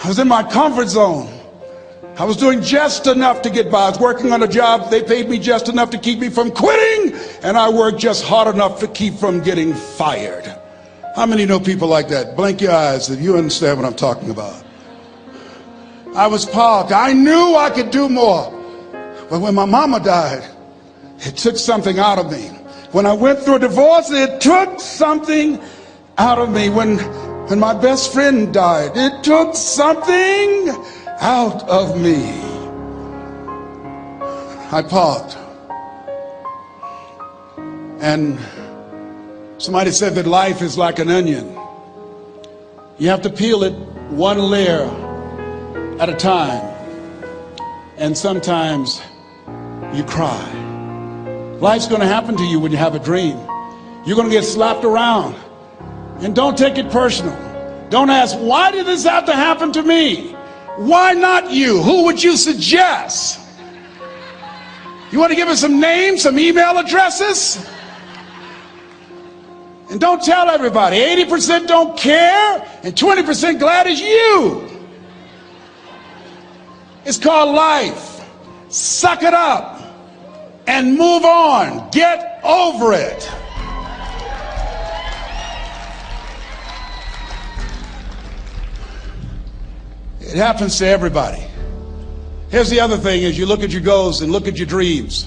I was in my comfort zone. I was doing just enough to get by. I was working on a job. They paid me just enough to keep me from quitting, and I worked just hard enough to keep from getting fired. How many know people like that? Blink your eyes if you understand what I'm talking about. I was parked. I knew I could do more. But when my mama died, it took something out of me. When I went through a divorce, it took something out of me. When my best friend died, it took something out of me. I parked. And somebody said that life is like an onion. You have to peel it one layer at a time. And sometimes you cry. Life's going to happen to you when you have a dream. You're going to get slapped around. And don't take it personal. Don't ask, why did this have to happen to me? Why not you? Who would you suggest? You want to give us some names, some email addresses? And don't tell everybody. 80% don't care and 20% glad it's you. It's called life. Suck it up and move on. Get over it. It happens to everybody. Here's the other thing: as you look at your goals and look at your dreams,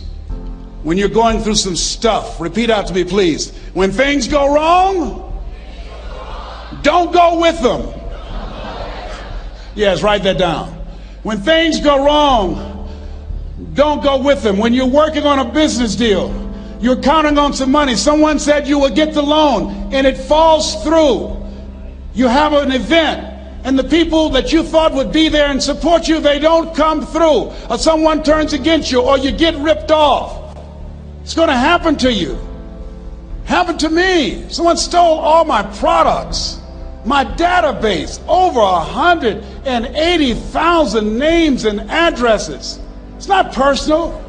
when you're going through some stuff, repeat out to me, please. When things go wrong, don't go with them. Yes, write that down. When things go wrong, don't go with them. When you're working on a business deal, you're counting on some money. Someone said you will get the loan and it falls through. You have an event and the people that you thought would be there and support you, they don't come through. Or someone turns against you, or you get ripped off. It's going to happen to you. Happened to me. Someone stole all my products, my database, over 180,000 names and addresses. It's not personal.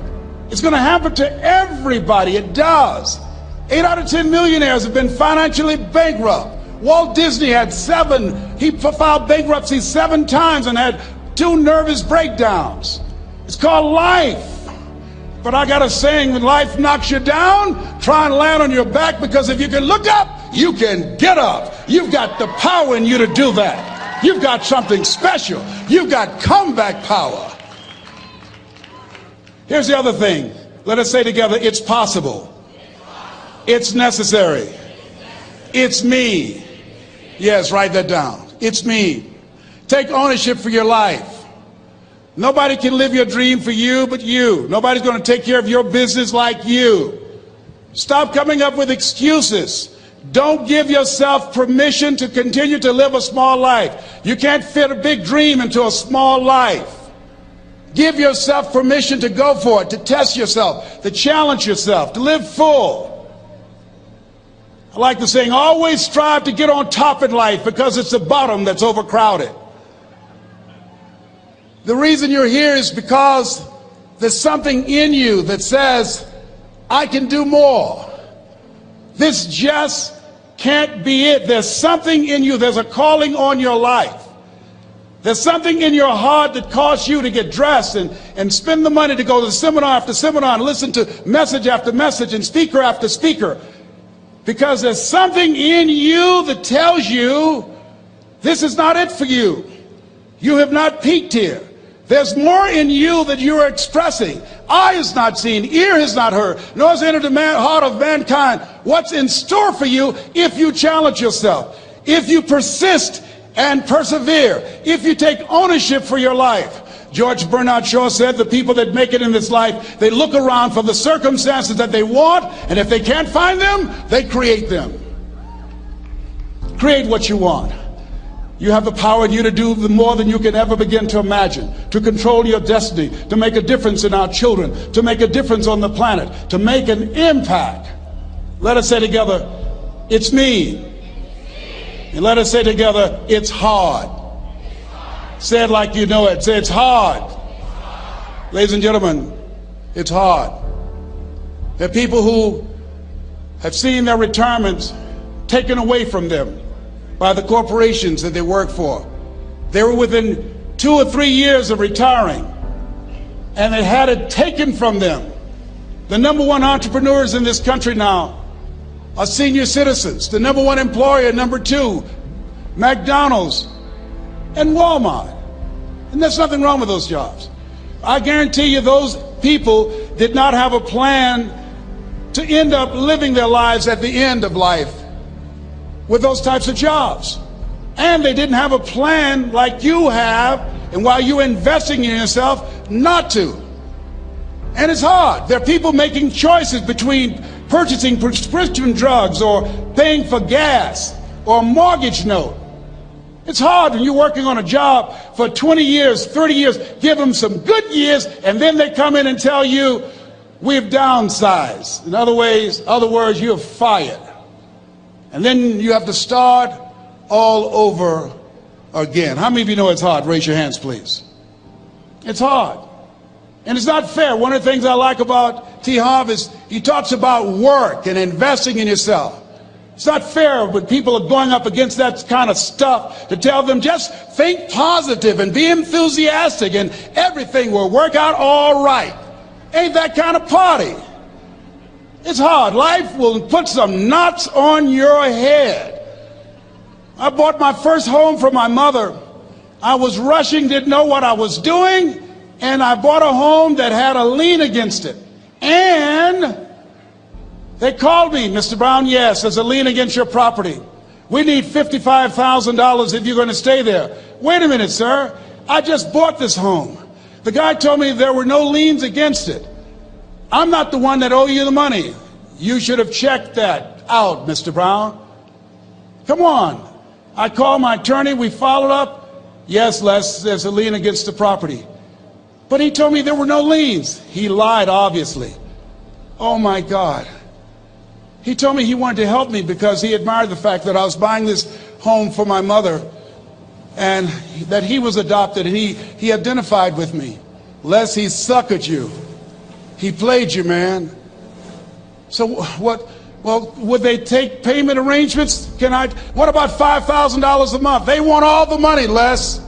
It's going to happen to everybody. It does. 8 out of 10 millionaires have been financially bankrupt. Walt Disney had he filed bankruptcy 7 times and had 2 nervous breakdowns. It's called life. But I got a saying: when life knocks you down, try and land on your back, because if you can look up, you can get up. You've got the power in you to do that. You've got something special. You've got comeback power. Here's the other thing. Let us say together, it's possible. It's necessary. It's me. Yes, write that down. It's me. Take ownership for your life. Nobody can live your dream for you but you. Nobody's going to take care of your business like you. Stop coming up with excuses. Don't give yourself permission to continue to live a small life. You can't fit a big dream into a small life. Give yourself permission to go for it, to test yourself, to challenge yourself, to live full. I like the saying, always strive to get on top in life, because it's the bottom that's overcrowded. The reason you're here is because there's something in you that says, I can do more. This just can't be it. There's something in you. There's a calling on your life. There's something in your heart that caused you to get dressed and spend the money to go to seminar after seminar and listen to message after message and speaker after speaker. Because there's something in you that tells you this is not it for you. You have not peaked here. There's more in you that you are expressing. Eye has not seen, ear has not heard, nor has entered the heart of mankind what's in store for you if you challenge yourself, if you persist and persevere, if you take ownership for your life. George Bernard Shaw said the people that make it in this life, they look around for the circumstances that they want, and if they can't find them, they create them. Create what you want. You have the power in you to do more than you can ever begin to imagine, to control your destiny, to make a difference in our children, to make a difference on the planet, to make an impact. Let us say together, it's me. And let us say together, it's hard. Say it like you know it. Say, it's hard. Ladies and gentlemen, it's hard. There are people who have seen their retirements taken away from them by the corporations that they work for. They were within 2 or 3 years of retiring, and they had it taken from them. The number one entrepreneurs in this country now are senior citizens. The number one employer, number two, McDonald's and Walmart. And there's nothing wrong with those jobs. I guarantee you those people did not have a plan to end up living their lives at the end of life with those types of jobs. And they didn't have a plan like you have, and while you're investing in yourself, not to. And it's hard. There are people making choices between purchasing prescription drugs or paying for gas or a mortgage note. It's hard when you're working on a job for 20 years, 30 years, give them some good years, and then they come in and tell you, we've downsized. In other words, you're fired. And then you have to start all over again. How many of you know it's hard? Raise your hands, please. It's hard. And it's not fair. One of the things I like about T. Harv is he talks about work and investing in yourself. It's not fair when people are going up against that kind of stuff to tell them just think positive and be enthusiastic and everything will work out all right. Ain't that kind of party. It's hard. Life will put some knots on your head. I bought my first home for my mother. I was rushing, didn't know what I was doing, and I bought a home that had a lien against it. And they called me, Mr. Brown, yes, there's a lien against your property. We need $55,000 if you're going to stay there. Wait a minute, sir. I just bought this home. The guy told me there were no liens against it. I'm not the one that owe you the money. You should have checked that out, Mr. Brown. Come on. I called my attorney. We followed up. Yes, Les, there's a lien against the property. But he told me there were no liens. He lied, obviously. Oh, my God. He told me he wanted to help me because he admired the fact that I was buying this home for my mother and that he was adopted, and he identified with me. Les, he suckered you. He played you, man. So what? Well, would they take payment arrangements? What about $5,000 a month? They want all the money, Les.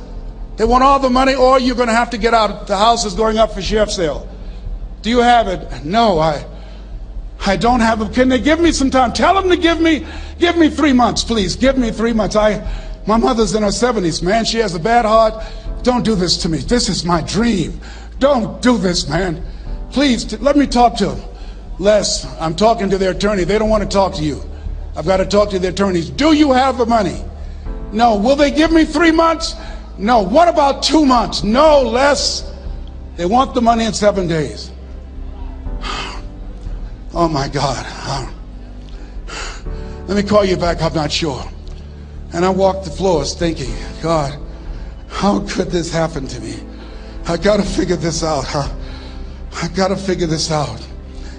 They want all the money, or you're going to have to get out. The house is going up for sheriff's sale. Do you have it? No, I don't have it. Can they give me some time? Tell them to give me 3 months, please. Give me 3 months. My mother's in her 70s, man. She has a bad heart. Don't do this to me. This is my dream. Don't do this, man. Please, let me talk to them. Les, I'm talking to their attorney. They don't want to talk to you. I've got to talk to the attorneys. Do you have the money? No. Will they give me 3 months? No. What about 2 months? No, Les. They want the money in 7 days. Oh, my God. Let me call you back. I'm not sure. And I walked the floors thinking, God, how could this happen to me? I got to figure this out. I got to figure this out.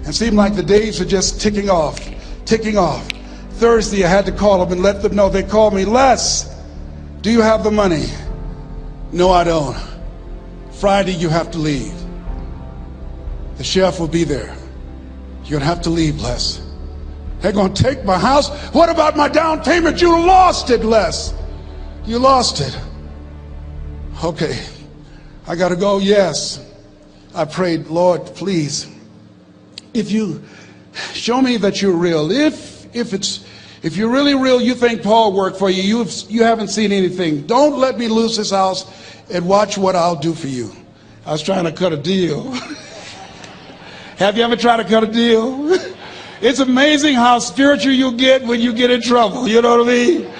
It seemed like the days were just ticking off. Thursday, I had to call them and let them know. They called me, Les, do you have the money? No, I don't. Friday, you have to leave. The sheriff will be there. You're going to have to leave, Les. They're going to take my house. What about my down payment? You lost it, Les. You lost it. Okay. I got to go. Yes. I prayed, Lord, please, if you show me that you're real, if you're really real, you think Paul worked for you, you haven't seen anything. Don't let me lose this house and watch what I'll do for you. I was trying to cut a deal. Have you ever tried to cut a deal? It's amazing how spiritual you get when you get in trouble. You know what I mean?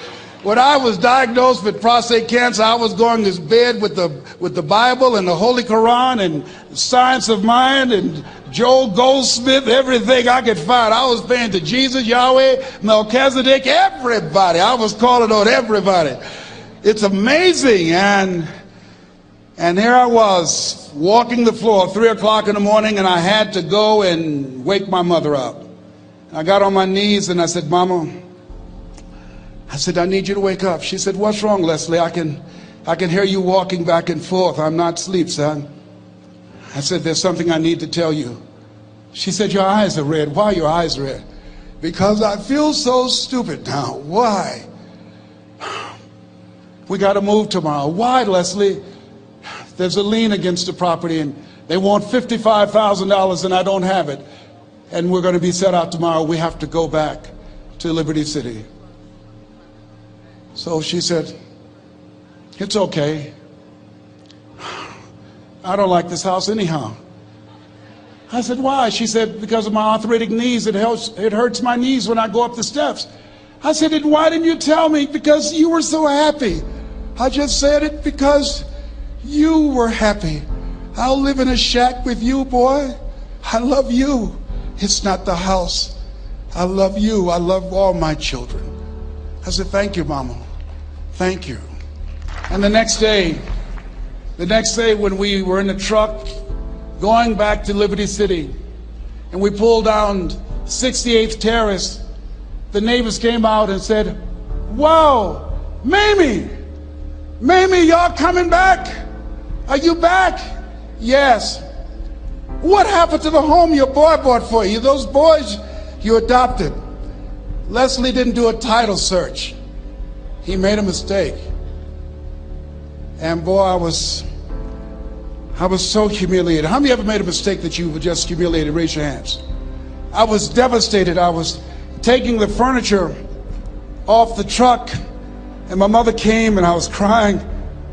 When I was diagnosed with prostate cancer, I was going to bed with the Bible and the Holy Quran and Science of Mind and Joel Goldsmith, everything I could find. I was praying to Jesus, Yahweh, Melchizedek, everybody. I was calling on everybody. It's amazing. And here I was walking the floor at 3 o'clock in the morning, and I had to go and wake my mother up. I got on my knees and I said, Mama, I said, I need you to wake up. She said, what's wrong, Leslie? I can hear you walking back and forth. I'm not asleep, son. I said, there's something I need to tell you. She said, your eyes are red. Why are your eyes red? Because I feel so stupid now. Why? we got to move tomorrow. Why, Leslie? There's a lien against the property and they want $55,000 and I don't have it. And we're going to be set out tomorrow. We have to go back to Liberty City. So she said, it's okay. I don't like this house anyhow. I said, why? She said, because of my arthritic knees, it hurts my knees when I go up the steps. I said, and why didn't you tell me? Because you were so happy. I just said it because you were happy. I'll live in a shack with you, boy. I love you. It's not the house. I love you. I love all my children. I said, thank you, Mama. Thank you. And the next day when we were in the truck going back to Liberty City and we pulled down 68th Terrace, the neighbors came out and said, wow, Mamie, y'all coming back? Are you back? Yes. What happened to the home your boy bought for you? Those boys you adopted. Leslie didn't do a title search. He made a mistake. And boy, I was so humiliated. How many ever made a mistake that you were just humiliated? Raise your hands. I was devastated. I was taking the furniture off the truck and my mother came and I was crying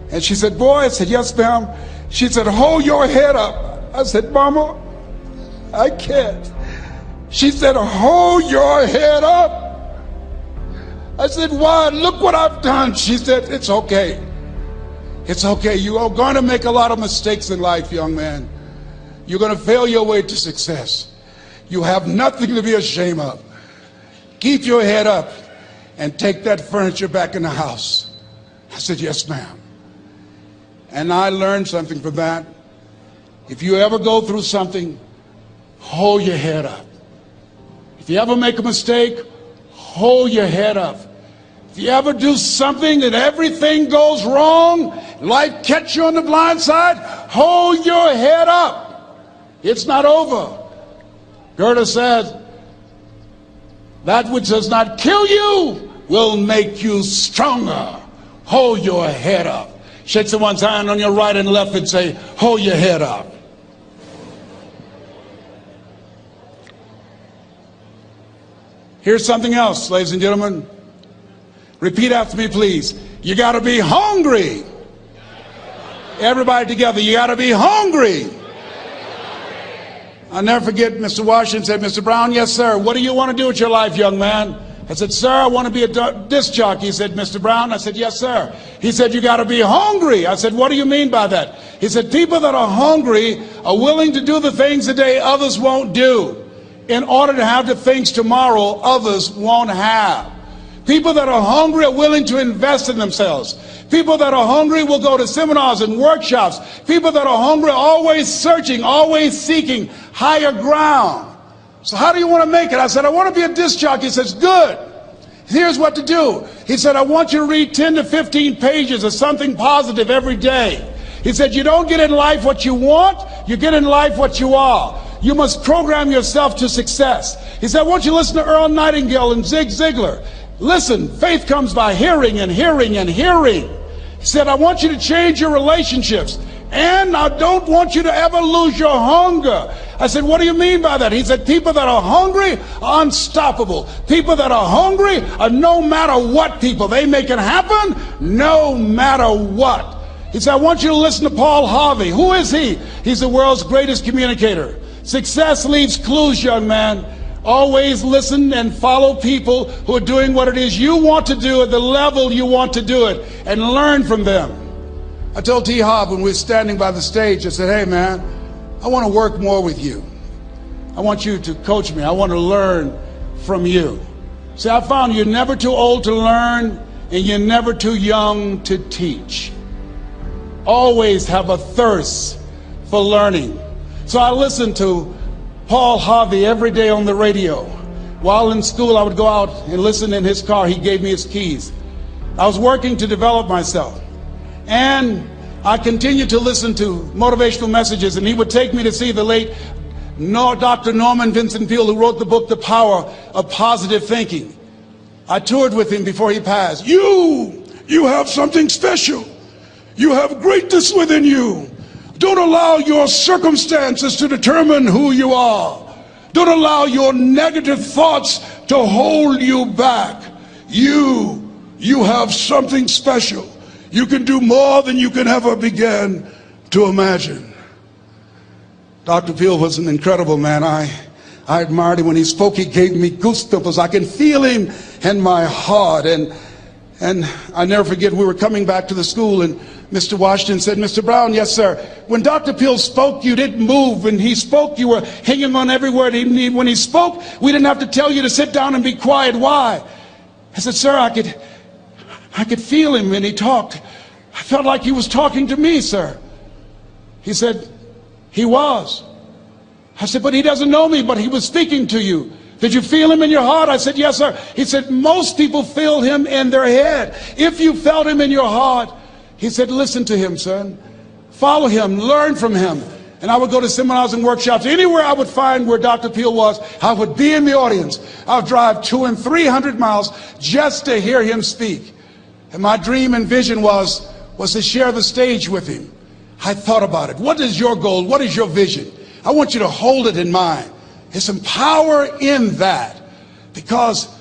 and she said, boy, I said, yes, ma'am. She said, hold your head up. I said, Mama, I can't. She said, hold your head up. I said, why? Look what I've done. She said, it's okay. It's okay. You are going to make a lot of mistakes in life, young man. You're going to fail your way to success. You have nothing to be ashamed of. Keep your head up and take that furniture back in the house. I said, yes, ma'am. And I learned something from that. If you ever go through something, hold your head up. If you ever make a mistake, hold your head up. If you ever do something and everything goes wrong, life catch you on the blind side, hold your head up. It's not over. Goethe said, that which does not kill you will make you stronger. Hold your head up. Shake someone's hand on your right and left and say, hold your head up. Here's something else, ladies and gentlemen. Repeat after me, please. You got to be hungry. Everybody together, you got to be hungry. I'll never forget Mr. Washington said, Mr. Brown, yes, sir. What do you want to do with your life, young man? I said, sir, I want to be a disc jockey. He said, Mr. Brown? I said, yes, sir. He said, you got to be hungry. I said, what do you mean by that? He said, people that are hungry are willing to do the things today others won't do in order to have the things tomorrow others won't have. People that are hungry are willing to invest in themselves. People that are hungry will go to seminars and workshops. People that are hungry are always searching, always seeking higher ground. So how do you want to make it? I said, I want to be a disc jockey. He says, good. Here's what to do. He said, I want you to read 10 to 15 pages of something positive every day. He said, you don't get in life what you want, you get in life what you are. You must program yourself to success. He said, I want you to listen to Earl Nightingale and Zig Ziglar. Listen, faith comes by hearing and hearing and hearing. He said, I want you to change your relationships. And I don't want you to ever lose your hunger. I said, what do you mean by that? He said, people that are hungry are unstoppable. People that are hungry are no matter what people. They make it happen no matter what. He said, I want you to listen to Paul Harvey. Who is he? He's the world's greatest communicator. Success leaves clues, young man. Always listen and follow people who are doing what it is you want to do at the level you want to do it and learn from them. I told T. Hobb when we were standing by the stage, I said, hey man, I want to work more with you. I want you to coach me. I want to learn from you. See, I found you're never too old to learn and you're never too young to teach. Always have a thirst for learning. So I listened to Paul Harvey every day on the radio. While in school, I would go out and listen in his car. He gave me his keys. I was working to develop myself. And I continued to listen to motivational messages, and he would take me to see the late Dr. Norman Vincent Peale, who wrote the book, The Power of Positive Thinking. I toured with him before he passed. You You have something special. You have greatness within you. Don't allow your circumstances to determine who you are. Don't allow your negative thoughts to hold you back. You have something special. You can do more than you can ever begin to imagine. Dr. Peel was an incredible man. I admired him. When he spoke, he gave me goosebumps. I can feel him in my heart. And I never forget, we were coming back to the school, and Mr. Washington said, Mr. Brown, yes, sir. When Dr. Peel spoke, you didn't move. When he spoke, you were hanging on every word. When he spoke, we didn't have to tell you to sit down and be quiet. Why? I said, sir, I could feel him when he talked. I felt like he was talking to me, sir. He said, he was. I said, but he doesn't know me, but he was speaking to you. Did you feel him in your heart? I said, yes, sir. He said, most people feel him in their head. If you felt him in your heart, he said, listen to him, son. Follow him, learn from him. And I would go to seminars and workshops. Anywhere I would find where Dr. Peel was, I would be in the audience. I would drive 200 and 300 miles just to hear him speak. And my dream and vision was to share the stage with him. I thought about it. What is your goal? What is your vision? I want you to hold it in mind. There's some power in that, because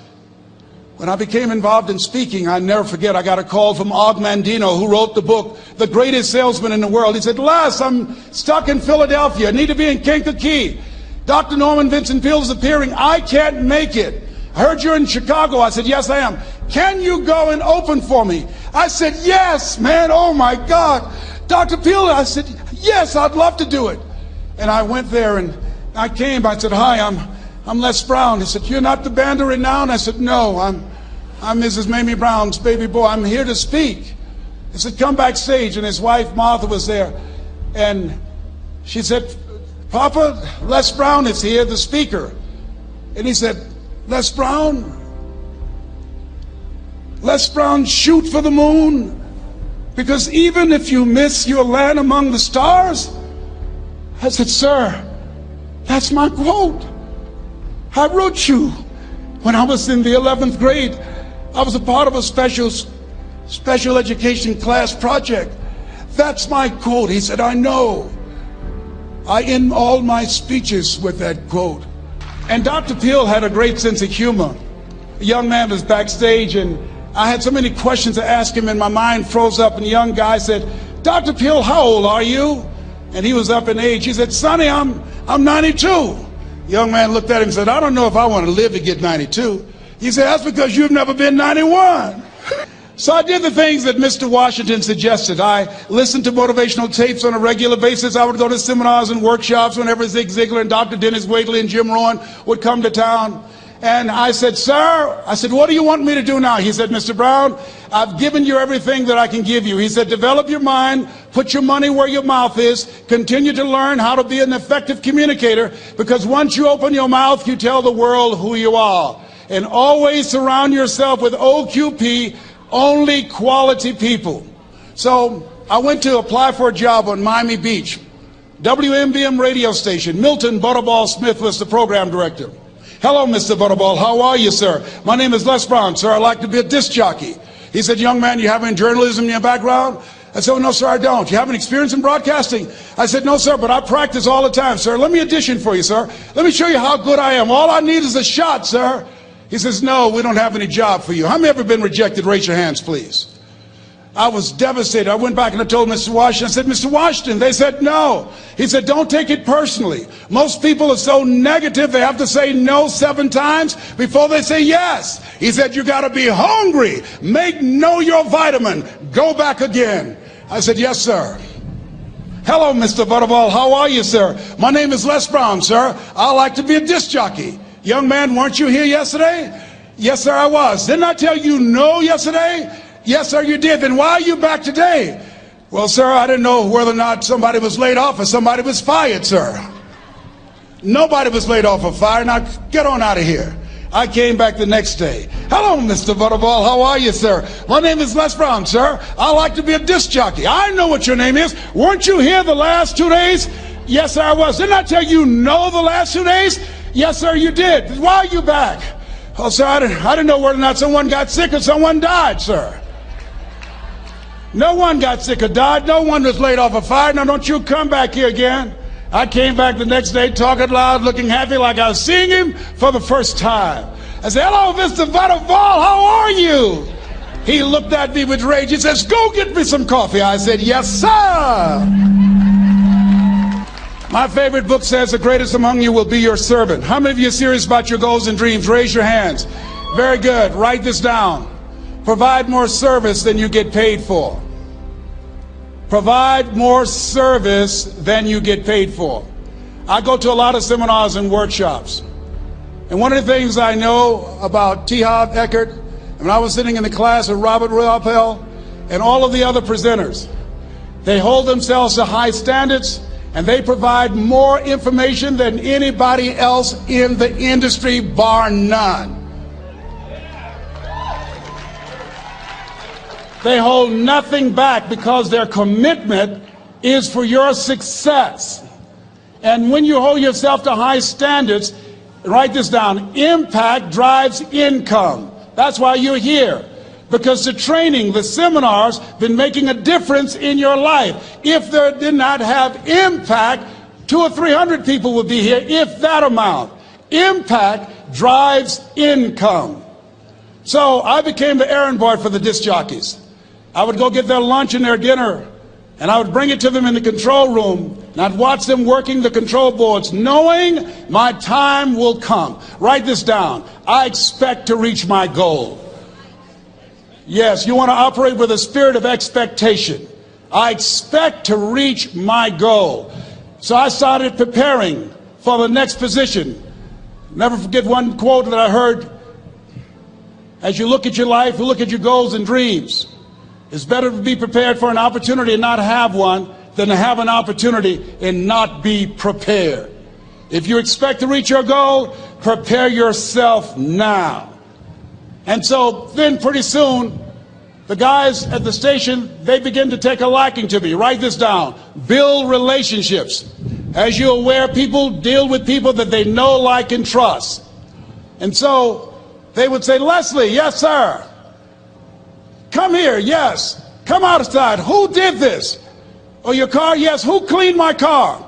when I became involved in speaking, I never forget, I got a call from Og Mandino, who wrote the book, The Greatest Salesman in the World. He said, Les, I'm stuck in Philadelphia. I need to be in Kankakee. Dr. Norman Vincent Peale is appearing. I can't make it. I heard you're in Chicago. I said, yes, I am. Can you go and open for me? I said, yes, man. Oh, my God. Dr. Peale, I said, yes, I'd love to do it. And I went there, and I came. I said, hi, I'm Les Brown. He said, you're not the band of renown? I said, no, I'm Mrs. Mamie Brown's baby boy. I'm here to speak. He said, come backstage. And his wife, Martha, was there. And she said, Papa, Les Brown is here, the speaker. And he said, Les Brown, shoot for the moon. Because even if you miss your land among the stars. I said, sir, that's my quote. I wrote you when I was in the 11th grade. I was a part of a special education class project. That's my quote. He said, I know. I end all my speeches with that quote. And Dr. Peel had a great sense of humor. A young man was backstage, and I had so many questions to ask him, and my mind froze up, and the young guy said, Dr. Peel, how old are you? And he was up in age. He said, Sonny, I'm 92. The young man looked at him and said, I don't know if I want to live to get 92. He said, that's because you've never been 91. So I did the things that Mr. Washington suggested. I listened to motivational tapes on a regular basis. I would go to seminars and workshops whenever Zig Ziglar and Dr. Dennis Waitley and Jim Rohn would come to town. And I said, sir, what do you want me to do now? He said, Mr. Brown, I've given you everything that I can give you. He said, develop your mind, put your money where your mouth is, continue to learn how to be an effective communicator, because once you open your mouth, you tell the world who you are. And always surround yourself with OQP, only quality people. So I went to apply for a job on Miami Beach, WMBM radio station. Milton Butterball Smith was the program director. Hello, Mr. Butterball. How are you, sir? My name is Les Brown, sir. I'd like to be a disc jockey. He said, young man, you have any journalism in your background? I said, oh, no, sir, I don't. You have any experience in broadcasting? I said, no, sir, but I practice all the time, sir. Let me audition for you, sir. Let me show you how good I am. All I need is a shot, sir. He says, no, we don't have any job for you. How many ever been rejected? Raise your hands, please. I was devastated. I went back and I told Mr. Washington, I said, Mr. Washington, they said no. He said, don't take it personally. Most people are so negative, they have to say no 7 times before they say yes. He said, you got to be hungry. Know your vitamin. Go back again. I said, yes, sir. Hello, Mr. Butterball. How are you, sir? My name is Les Brown, sir. I like to be a disc jockey. Young man, weren't you here yesterday? Yes, sir, I was. Didn't I tell you no yesterday? Yes, sir, you did. Then why are you back today? Well, sir, I didn't know whether or not somebody was laid off or somebody was fired, sir. Nobody was laid off or fired. Now, get on out of here. I came back the next day. Hello, Mr. Butterball. How are you, sir? My name is Les Brown, sir. I like to be a disc jockey. I know what your name is. Weren't you here the last 2 days? Yes, sir, I was. Didn't I tell you no the last 2 days? Yes, sir, you did. Why are you back? Oh, sir, I didn't know whether or not someone got sick or someone died, sir. No one got sick or died. No one was laid off a fire. Now don't you come back here again. I came back the next day talking loud, looking happy like I was seeing him for the first time. I said, hello, Mr. Butterball, how are you? He looked at me with rage. He says, go get me some coffee. I said, yes, sir. My favorite book says, the greatest among you will be your servant. How many of you are serious about your goals and dreams? Raise your hands. Very good. Write this down. Provide more service than you get paid for. Provide more service than you get paid for. I go to a lot of seminars and workshops. And one of the things I know about T. Harv Eckert, when I was sitting in the class with Robert Ruppel and all of the other presenters, they hold themselves to high standards and they provide more information than anybody else in the industry, bar none. They hold nothing back because their commitment is for your success. And when you hold yourself to high standards, write this down, impact drives income. That's why you're here. Because the training, the seminars, been making a difference in your life. If they did not have impact, 200 or 300 people would be here, if that amount. Impact drives income. So I became the errand boy for the disc jockeys. I would go get their lunch and their dinner, and I would bring it to them in the control room, and I'd watch them working the control boards, knowing my time will come. Write this down. I expect to reach my goal. Yes, you want to operate with a spirit of expectation. I expect to reach my goal. So I started preparing for the next position. Never forget one quote that I heard. As you look at your life, you look at your goals and dreams. It's better to be prepared for an opportunity and not have one than to have an opportunity and not be prepared. If you expect to reach your goal, prepare yourself now. And so then pretty soon, the guys at the station, they begin to take a liking to me. Write this down. Build relationships. As you're aware, people deal with people that they know, like, and trust. And so they would say, Leslie, yes, sir. Come here, yes. Come outside. Who did this? Oh, your car? Yes. Who cleaned my car?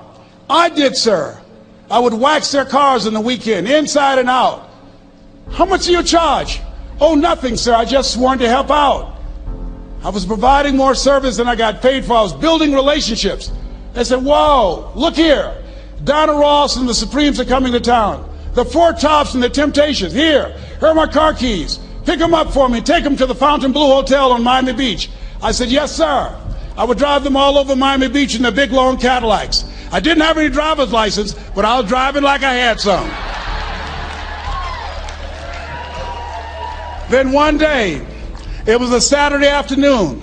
I did, sir. I would wax their cars on the weekend, inside and out. How much do you charge? Oh, nothing, sir. I just sworn to help out. I was providing more service than I got paid for. I was building relationships. They said, whoa, look here. Donna Ross and the Supremes are coming to town. The Four Tops and the Temptations. Here are my car keys. Pick them up for me. Take them to the Fontainebleau Hotel on Miami Beach. I said, yes, sir. I would drive them all over Miami Beach in their big, long Cadillacs. I didn't have any driver's license, but I was driving like I had some. Then one day, it was a Saturday afternoon,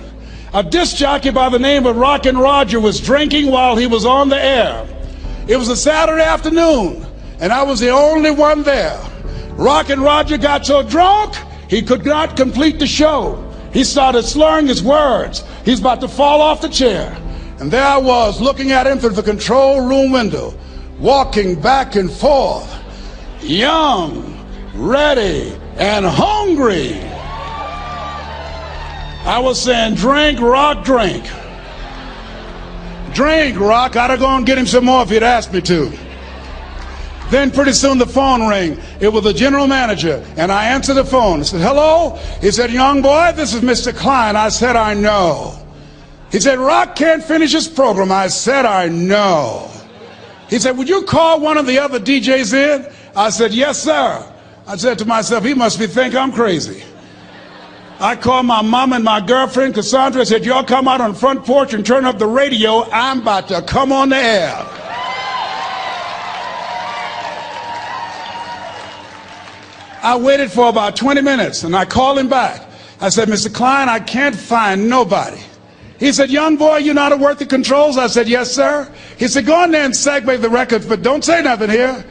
a disc jockey by the name of Rockin' Roger was drinking while he was on the air. It was a Saturday afternoon, and I was the only one there. Rockin' Roger got so drunk, he could not complete the show. He started slurring his words. He's about to fall off the chair. And there I was, looking at him through the control room window, walking back and forth, young, ready, and hungry. I was saying, drink, Rock, drink. Drink, Rock. I'd have gone and get him some more if he'd asked me to. Then pretty soon the phone rang. It was the general manager, and I answered the phone. I said, hello? He said, young boy, this is Mr. Klein. I said, I know. He said, Rock can't finish his program. I said, I know. He said, would you call one of the other DJs in? I said, yes, sir. I said to myself, he must think I'm crazy. I called my mom and my girlfriend, Cassandra. I said, y'all come out on the front porch and turn up the radio. I'm about to come on the air. I waited for about 20 minutes, and I called him back. I said, Mr. Klein, I can't find nobody. He said, young boy, you know how to work the controls? I said, yes, sir. He said, go in there and segue the records, but don't say nothing here.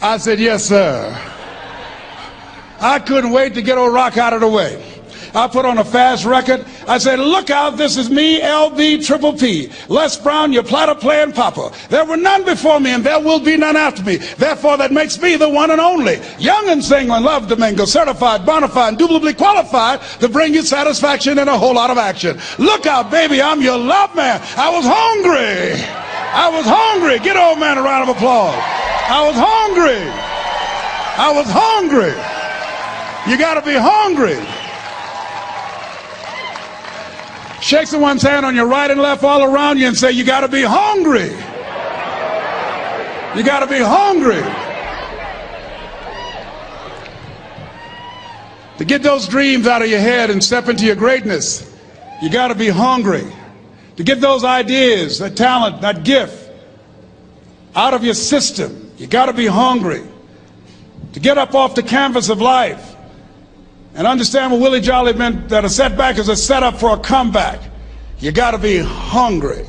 I said, yes, sir. I couldn't wait to get old Rock out of the way. I put on a fast record. I said, look out, this is me, LB Triple P. Les Brown, your platter playing papa. There were none before me and there will be none after me. Therefore, that makes me the one and only. Young and single and love to mingle, certified, bona fide, indubitably qualified to bring you satisfaction and a whole lot of action. Look out, baby, I'm your love man. I was hungry. I was hungry. Get old man a round of applause. I was hungry. I was hungry. You got to be hungry. Shake someone's hand on your right and left all around you and say, you got to be hungry. You got to be hungry. To get those dreams out of your head and step into your greatness, you got to be hungry. To get those ideas, that talent, that gift out of your system, you got to be hungry. To get up off the canvas of life and understand what Willie Jolly meant, that a setback is a setup for a comeback, you got to be hungry.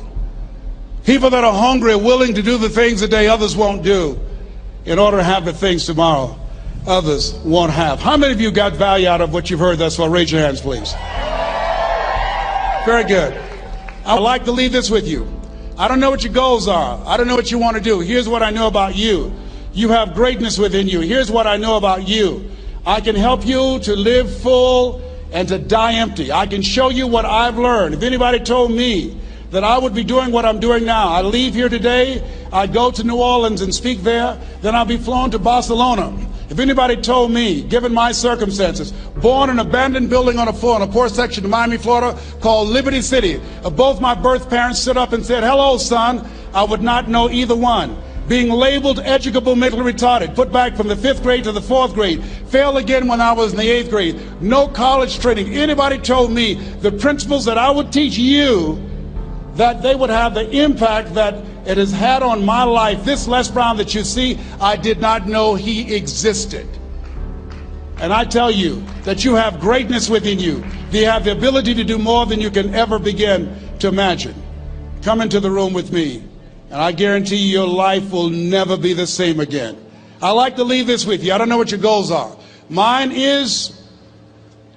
People that are hungry are willing to do the things today others won't do in order to have the things tomorrow others won't have. How many of you got value out of what you've heard thus far? Raise your hands, please. Very good. I'd like to leave this with you. I don't know what your goals are. I don't know what you want to do. Here's what I know about you. You have greatness within you. Here's what I know about you. I can help you to live full and to die empty. I can show you what I've learned. If anybody told me that I would be doing what I'm doing now, I leave here today, I go to New Orleans and speak there, then I'll be flown to Barcelona. If anybody told me, given my circumstances, born in an abandoned building on a poor section of Miami, Florida, called Liberty City, both my birth parents stood up and said, hello, son, I would not know either one. Being labeled educable mentally retarded, put back from the 5th grade to the 4th grade, failed again when I was in the 8th grade, no college training. Anybody told me the principles that I would teach you, that they would have the impact that it has had on my life. This Les Brown that you see, I did not know he existed. And I tell you that you have greatness within you. You have the ability to do more than you can ever begin to imagine. Come into the room with me, and I guarantee you your life will never be the same again. I like to leave this with you. I don't know what your goals are. Mine is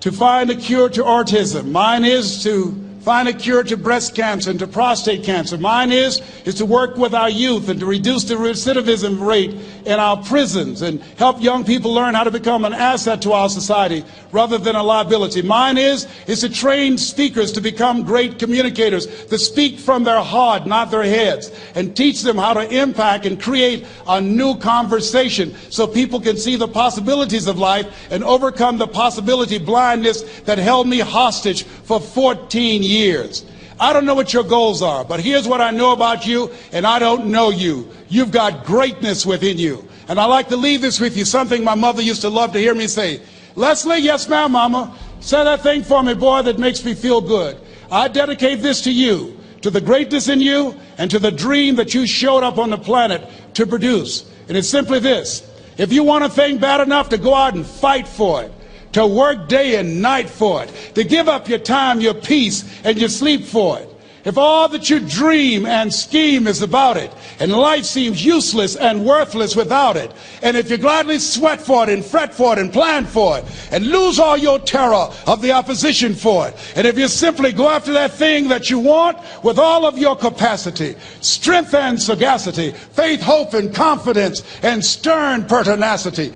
to find a cure to autism. Mine is to find a cure to breast cancer and to prostate cancer. Mine is to work with our youth and to reduce the recidivism rate in our prisons and help young people learn how to become an asset to our society rather than a liability. Mine is to train speakers to become great communicators, to speak from their heart, not their heads, and teach them how to impact and create a new conversation so people can see the possibilities of life and overcome the possibility blindness that held me hostage for 14 years. I don't know what your goals are, but here's what I know about you, and I don't know you. You've got greatness within you. And I like to leave this with you, something my mother used to love to hear me say. Leslie, yes ma'am, mama, say that thing for me, boy, that makes me feel good. I dedicate this to you, to the greatness in you, and to the dream that you showed up on the planet to produce. And it's simply this: if you want a thing bad enough to go out and fight for it, to work day and night for it, to give up your time, your peace, and your sleep for it. If all that you dream and scheme is about it, and life seems useless and worthless without it, and if you gladly sweat for it and fret for it and plan for it, and lose all your terror of the opposition for it, and if you simply go after that thing that you want with all of your capacity, strength and sagacity, faith, hope, and confidence, and stern pertinacity,